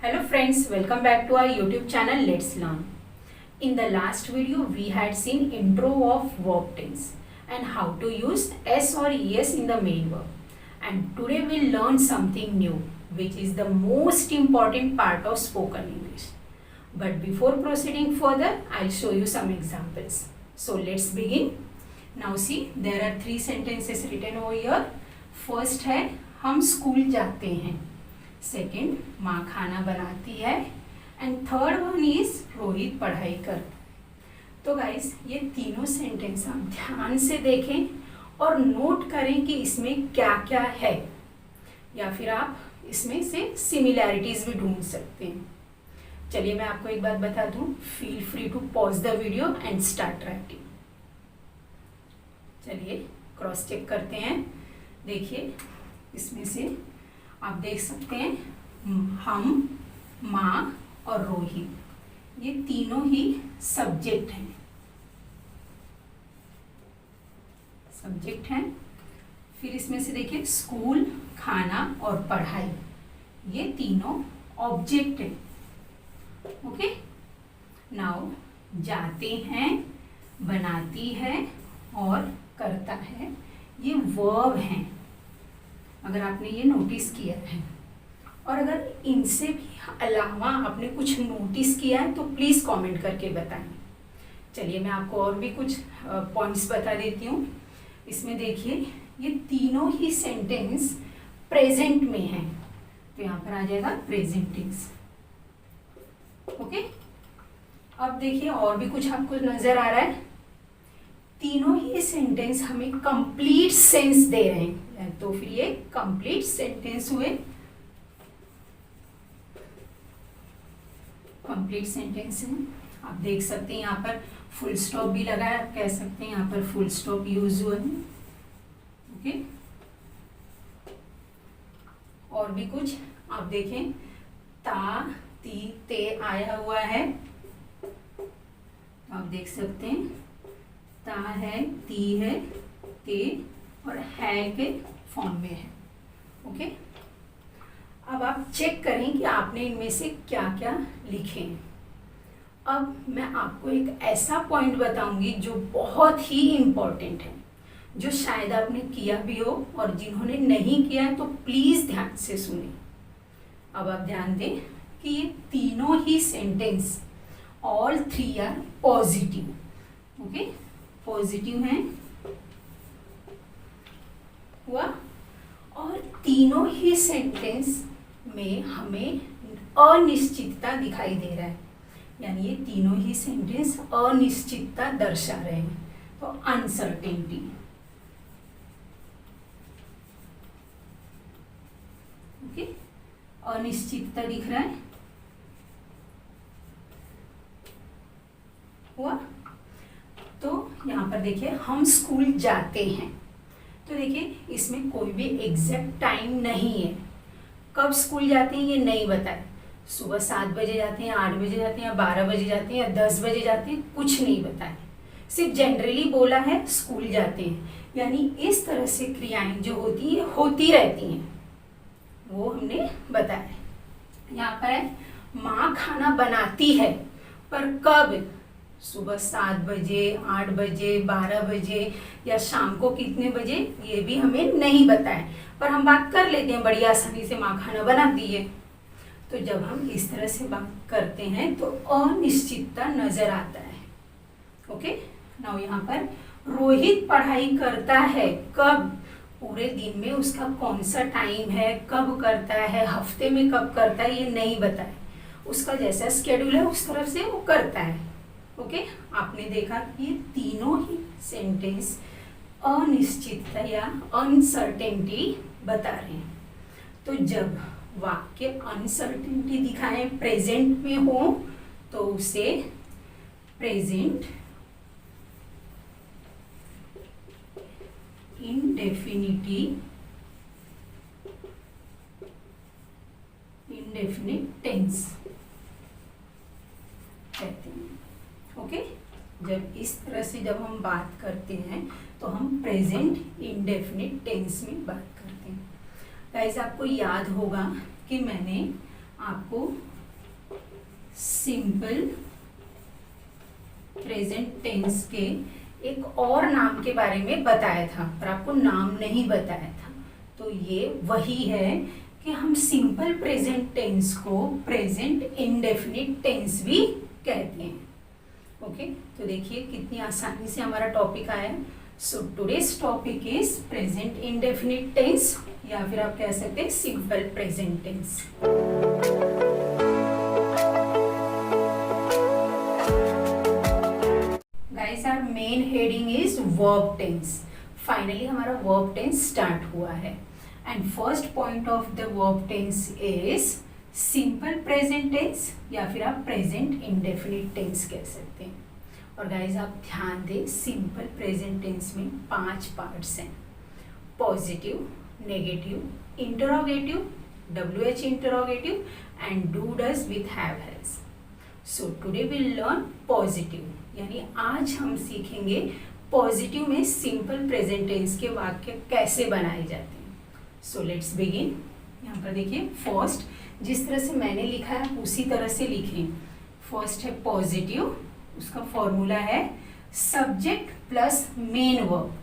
Hello friends, welcome back to our YouTube channel Let's Learn. In the last video we had seen intro of verb tense and how to use s or es in the main verb. And today we'll learn something new which is the most important part of spoken English. But before proceeding further, I'll show you some examples. So let's begin. Now see, there are three sentences written over here. First है हम school जाते हैं. Second माँ खाना बनाती है and third one is Rohit पढ़ाई कर. तो गाइस ये तीनों सेंटेंस आप ध्यान से देखें और नोट करें कि इसमें क्या क्या है, या फिर आप इसमें से सिमिलैरिटीज भी ढूंढ सकते हैं. चलिए मैं आपको एक बात बता दूं, feel free to pause the video and start writing. चलिए क्रॉस चेक करते हैं. देखिए इसमें से आप देख सकते हैं हम, माँ और रोहित, ये तीनों ही सब्जेक्ट हैं. फिर इसमें से देखिए स्कूल, खाना और पढ़ाई, ये तीनों ऑब्जेक्ट हैं. ओके. नाउ जाते हैं, बनाती है और करता है, ये वर्ब हैं. अगर आपने ये नोटिस किया है, और अगर इनसे भी अलावा आपने कुछ नोटिस किया है तो प्लीज़ कमेंट करके बताएं. चलिए मैं आपको और भी कुछ पॉइंट्स बता देती हूँ. इसमें देखिए ये तीनों ही सेंटेंस प्रेजेंट में हैं, तो यहाँ पर आ जाएगा प्रेजेंट टेंस. ओके. अब देखिए और भी कुछ आपको नजर आ रहा है. तीनों ही सेंटेंस हमें कंप्लीट सेंस दे रहे हैं, तो फिर ये कंप्लीट सेंटेंस हुए. कंप्लीट सेंटेंस है. आप देख सकते हैं यहाँ पर फुल स्टॉप भी लगा है, आप कह सकते हैं यहाँ पर फुल स्टॉप यूज हुआ है. ओके. और भी कुछ आप देखें, ता, ती, ते आया हुआ है. आप देख सकते हैं ता है, ती है, ते और है के फॉर्म में है. ओके. अब आप चेक करें कि आपने इनमें से क्या क्या लिखे हैं. अब मैं आपको एक ऐसा पॉइंट बताऊंगी जो बहुत ही इम्पोर्टेंट है, जो शायद आपने किया भी हो, और जिन्होंने नहीं किया है तो प्लीज़ ध्यान से सुने. अब आप ध्यान दें कि ये तीनों ही sentence, all three are positive. Okay. Positive हैं हुआ, और तीनों ही सेंटेंस में हमें अनिश्चितता दिखाई दे रहा है, यानी ये तीनों ही सेंटेंस अनिश्चितता दर्शा रहे हैं. तो अनसर्टेनिटी. ओके. अनिश्चितता दिख रहा है हुआ. तो यहाँ पर देखिए हम स्कूल जाते हैं, तो देखिए इसमें कोई भी एग्जैक्ट टाइम नहीं है. कब स्कूल जाते हैं ये नहीं बताए. सुबह 7 बजे जाते हैं, 8 बजे जाते हैं, या 12 बजे जाते हैं, या 10 बजे जाते हैं, कुछ नहीं बताए. सिर्फ जनरली बोला है स्कूल जाते हैं. यानी इस तरह से क्रियाएं जो होती है होती रहती हैं, वो हमने बताया. यहाँ पर है माँ खाना बनाती है, पर कब? सुबह 7 बजे, 8 बजे, 12 बजे, या शाम को कितने बजे, ये भी हमें नहीं बताए. पर हम बात कर लेते हैं बड़ी आसानी से, माँ खाना बनाती है. तो जब हम इस तरह से बात करते हैं तो अनिश्चितता नजर आता है. ओके. नाउ यहाँ पर रोहित पढ़ाई करता है, कब? पूरे दिन में उसका कौन सा टाइम है, कब करता है, हफ्ते में कब करता है, ये नहीं बताए. उसका जैसा स्केड्यूल है उस तरफ से वो करता है. ओके. आपने देखा कि ये तीनों ही सेंटेंस अनिश्चितता या अनसर्टेनिटी बता रहे हैं. तो जब वाक्य अनसर्टेनिटी दिखाएं, प्रेजेंट में हो, तो उसे प्रेजेंट इंडेफिनिट टेंस कहते हैं. ओके. जब इस तरह से जब हम बात करते हैं तो हम प्रेजेंट इंडेफिनिट टेंस में बात करते हैं. गाइस आपको याद होगा कि मैंने आपको सिंपल प्रेजेंट टेंस के एक और नाम के बारे में बताया था, पर आपको नाम नहीं बताया था। तो ये वही है कि हम सिंपल प्रेजेंट टेंस को प्रेजेंट इंडेफिनिट टेंस भी कहते हैं। ओके, तो देखिए कितनी आसानी से हमारा टॉपिक आया है। So today's topic is present indefinite tense, या फिर आप कह सकते हैं simple present tense. Guys, our main heading is verb tense. Finally हमारा वर्ब टेंस स्टार्ट हुआ है, and first point of the verb tense is simple present tense, या फिर आप प्रेजेंट इंडेफिनिट टेंस कह सकते हैं। और गाइस आप ध्यान दें, सिंपल प्रेजेंट टेंस में 5 पार्ट्स हैं: positive, negative, interrogative, WH interrogative and do does with have has. So today will learn positive, यानी आज हम सीखेंगे पॉजिटिव में सिंपल प्रेजेंट टेंस के वाक्य कैसे बनाए जाते हैं। So let's begin. यहाँ पर देखिए, फर्स्ट जिस तरह से मैंने लिखा है उसी तरह से लिखें। फर्स्ट है पॉजिटिव, उसका फॉर्मूला है subject plus main verb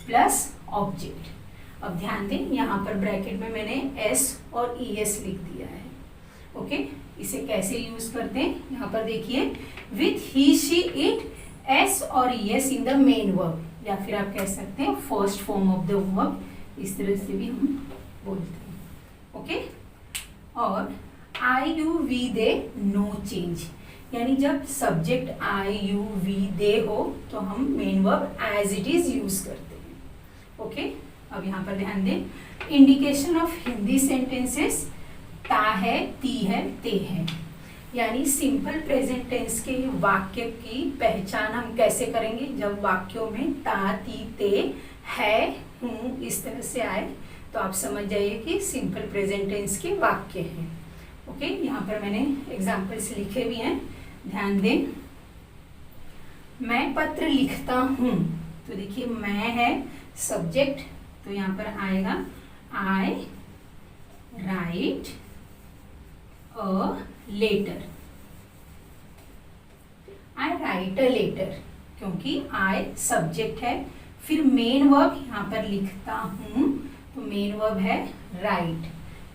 plus object. अब ध्यान दें, यहाँ पर ब्रैकेट में मैंने S और ES लिख दिया है। ओके, इसे कैसे यूज करते हैं, यहाँ पर देखिए, with he she it S और ES in the main verb, या फिर आप कह सकते हैं first form of the verb, इस तरह से भी हम बोलते हैं। ओके, और I you we they no change, यानी जब subject I you we they हो तो हम main verb as it is use करते हैं। ओके, अब यहाँ पर ध्यान दें, इंडिकेशन ऑफ हिंदी सेंटेंसेस ता है, ती है, ते है। यानी सिंपल प्रेजेंट टेंस के वाक्य की पहचान हम कैसे करेंगे, जब वाक्यों में ता, ती, ते, है, हूँ इस तरह से आए तो आप समझ जाइए कि सिंपल प्रेजेंट टेंस के वाक्य हैं। ओके, यहाँ पर मैंने एग्जाम्पल्स लिखे भी हैं, ध्यान दें। मैं पत्र लिखता हूँ, तो देखिए मैं है सब्जेक्ट, तो यहाँ पर आएगा I write a letter. I write a letter, क्योंकि आई सब्जेक्ट है, फिर मेन वर्ब यहाँ पर लिखता हूँ, तो मेन वर्ब है राइट,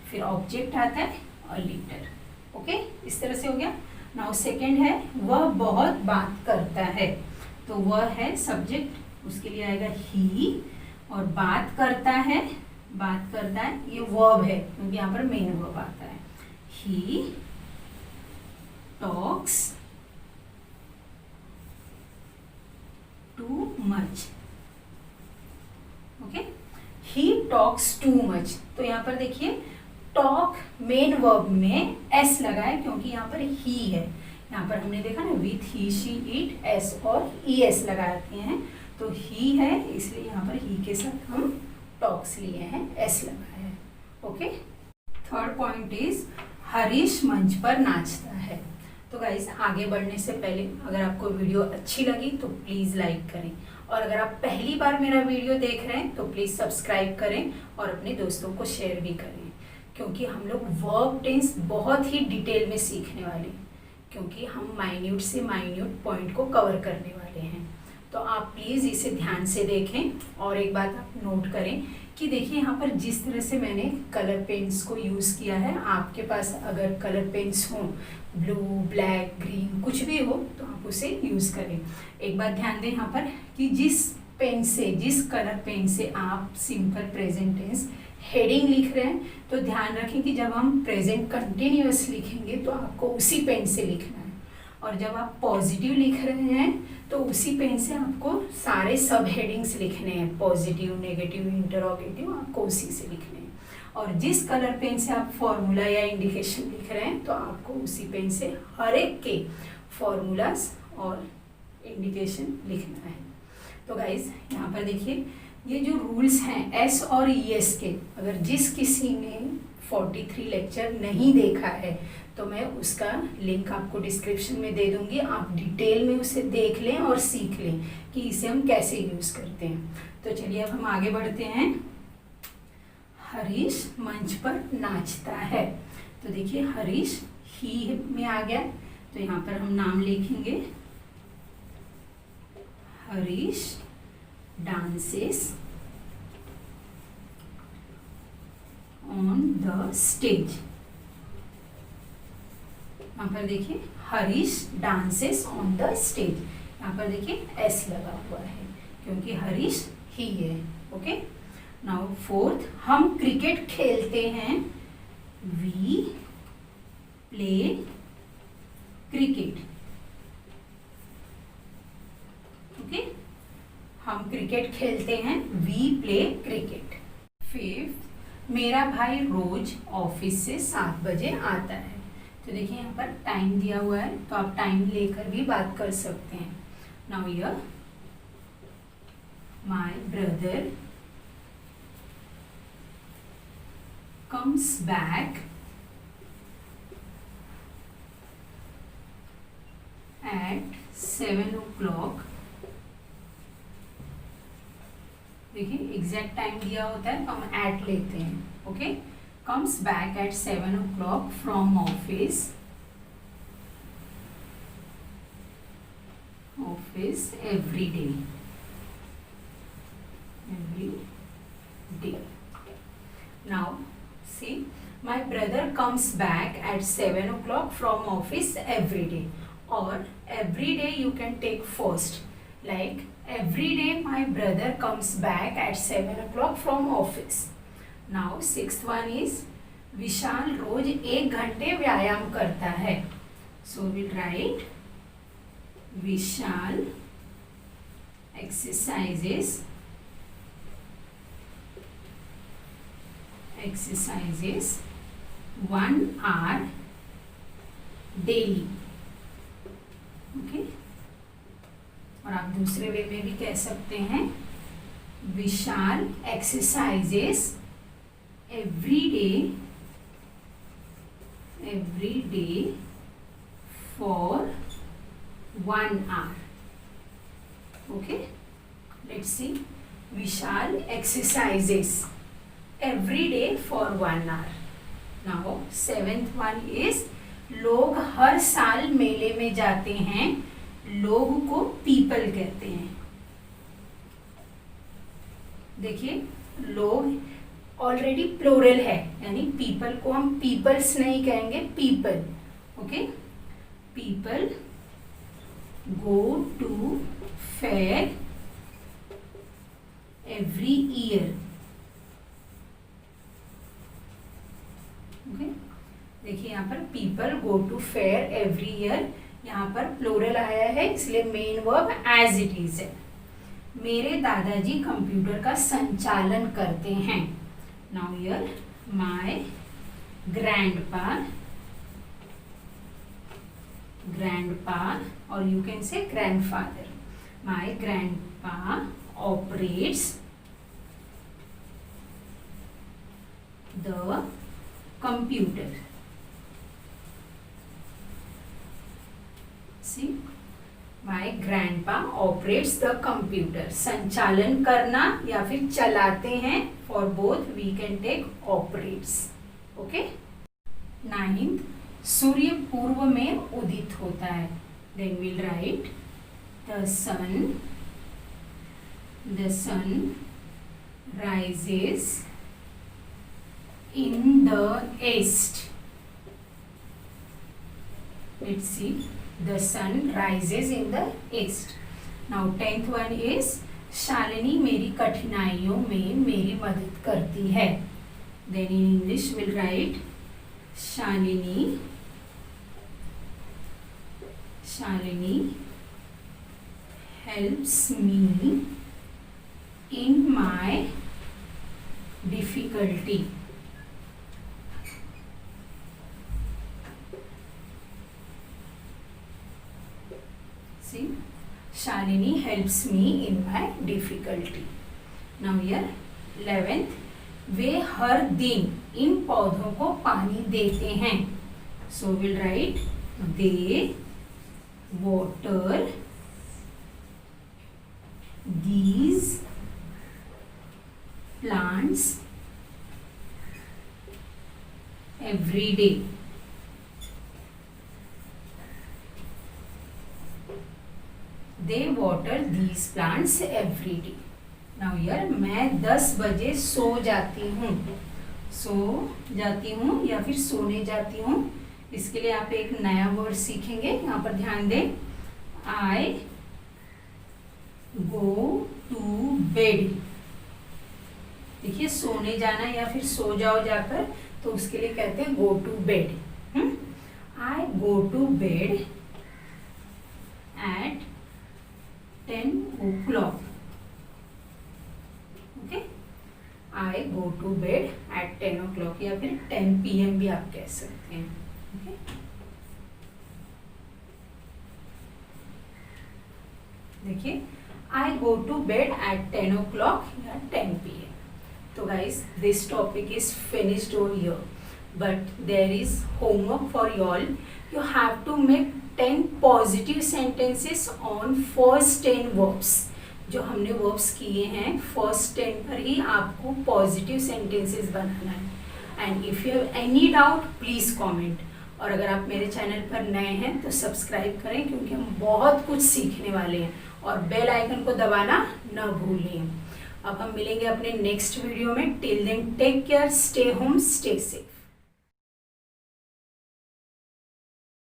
फिर ऑब्जेक्ट आता है अ लेटर। ओके, इस तरह से हो गया। नाउ सेकेंड है वह बहुत बात करता है, तो वह है सब्जेक्ट, उसके लिए आएगा ही, और बात करता है, बात करता है ये वर्ब है, क्योंकि यहाँ पर मेन वर्ब आता है। He talks too much. Okay, he talks too much, तो यहाँ पर देखिए टॉक मेन वर्ब में S लगा है, क्योंकि यहाँ पर ही है। यहाँ पर हमने देखा ना with he she it S और ES लगाते हैं, तो ही है, इसलिए यहाँ पर ही के साथ हम टॉक्स लिए हैं, S लगाया है। Okay, third point is Harish मंच पर नाचता है। तो गाइस आगे बढ़ने से पहले अगर आपको वीडियो अच्छी लगी तो प्लीज़ लाइक करें, और अगर आप पहली बार मेरा वीडियो देख रहे हैं तो प्लीज़ सब्सक्राइब करें और अपने दोस्तों को शेयर भी करें, क्योंकि हम लोग वर्ब टेंस बहुत ही डिटेल में सीखने वाले हैं, क्योंकि हम माइन्यूट से माइन्यूट पॉइंट को कवर करने वाले हैं। तो आप प्लीज़ इसे ध्यान से देखें, और एक बात आप नोट करें कि देखिए यहाँ पर जिस तरह से मैंने कलर पेन्स को यूज़ किया है, आपके पास अगर कलर पेन्स हों, ब्लू, ब्लैक, ग्रीन कुछ भी हो, तो आप उसे यूज़ करें। एक बात ध्यान दें यहाँ पर कि जिस पेन से, जिस कलर पेन से आप सिंपल प्रेजेंट टेंस हेडिंग लिख रहे हैं, तो ध्यान रखें कि जब हम प्रेजेंट कंटिन्यूअस लिखेंगे तो आपको उसी पेन से लिखना है, और जब आप पॉजिटिव लिख रहे हैं तो उसी पेन से आपको सारे सब हेडिंग्स लिखने हैं, पॉजिटिव, नेगेटिव, इंटरोगेटिव, आपको उसी से लिखने हैं। और जिस कलर पेन से आप फॉर्मूला या इंडिकेशन लिख रहे हैं तो आपको उसी पेन से हर एक के फॉर्मूलाज और इंडिकेशन लिखना है। तो गाइज यहाँ पर देखिए, ये जो रूल्स हैं S और ES के, अगर जिस किसी ने 43 लेक्चर नहीं देखा है तो मैं उसका लिंक आपको डिस्क्रिप्शन में दे दूंगी, आप डिटेल में उसे देख लें और सीख लें कि इसे हम कैसे यूज़ करते हैं। तो चलिए अब हम आगे बढ़ते हैं। हरीश मंच पर नाचता है, तो देखिए हरीश ही में आ गया, तो यहाँ पर हम नाम लिखेंगे Harish dances on the stage. यहाँ पर देखिए Harish dances on the stage, यहाँ पर देखिए एस लगा हुआ है क्योंकि हरीश ही है। ओके, नाउ फोर्थ, हम क्रिकेट खेलते हैं, वी प्ले क्रिकेट। ओके, हम क्रिकेट खेलते हैं, वी प्ले क्रिकेट। फिफ्थ, मेरा भाई रोज ऑफिस से 7 बजे आता है। तो देखिए यहाँ पर टाइम दिया हुआ है, तो आप टाइम लेकर भी बात कर सकते हैं। Now here my brother comes back at 7 o'clock। देखिए एग्जैक्ट टाइम दिया होता है तो हम एट लेते हैं। Okay, comes back at 7 o'clock from office every day। Now see, my brother comes back at 7 o'clock from office every day, or every day you can take first, like every day my brother comes back at 7 o'clock from office। Now sixth one is Vishal रोज 1 घंटे व्यायाम करता है। So we'll write Vishal exercises 1 hour daily। Okay, और आप दूसरे way में भी कह सकते हैं Vishal exercises every day for 1 hour। Okay, let's see, Vishal exercises every day for 1 hour। Now seventh one is लोग हर साल मेले में जाते हैं, लोग को पीपल कहते हैं। देखिए लोग ऑलरेडी प्लूरल है, यानी पीपल को हम पीपल्स नहीं कहेंगे, people. Okay, people go to fair every year. Okay, देखिए यहाँ पर people go to fair every year, यहाँ पर प्लूरल आया है इसलिए main verb as it is है। मेरे दादाजी कंप्यूटर का संचालन करते हैं। नाउ हियर माय ग्रैंडपा और you can say grandfather. My grandpa operates the computer. See, my grandpa operates the computer। संचालन करना या फिर चलाते हैं, for both we can take operates। Okay? 9th, सूर्य पूर्व में उदित होता है। Then we'll write the sun rises in the east। Let's see, the sun rises in the east। Now 10th one is Shalini मेरी कठिनाइयों में मेरी मदद करती है। Then in English we'll write Shalini helps me in my difficulty। See, Shalini helps me in my difficulty। Now here 11th, वे हर दिन इन पौधों को पानी देते हैं। So we'll write they water these plants every day। They water these plants every day. Now here मैं 10 बजे सो जाती हूँ या फिर सोने जाती हूँ। इसके लिए आप एक नया वर्ड सीखेंगे, यहाँ पर ध्यान दें। आई गो टू बेड। देखिए सोने जाना या फिर सो जाओ जाकर, तो उसके लिए कहते हैं go to bed. I go to bed at 10 o'clock। Okay, I go to bed at 10 o'clock या फिर 10 PM भी आप कह सकते हैं। ओके, देखिए I go to bed at 10 o'clock या 10 PM। So guys, this topic is finished over here, but there is homework for you all. You have to make 10 positive sentences on first 10 verbs. जो हमने verbs किए हैं first 10 पर ही आपको positive sentences बनाना है। And if you have any doubt, please comment. और अगर आप मेरे चैनल पर नए हैं तो सब्सक्राइब करें, क्योंकि हम बहुत कुछ सीखने वाले हैं। और बेल आइकन को दबाना न भूलें। अब हम मिलेंगे अपने नेक्स्ट वीडियो में। Till then take care, stay home, stay safe.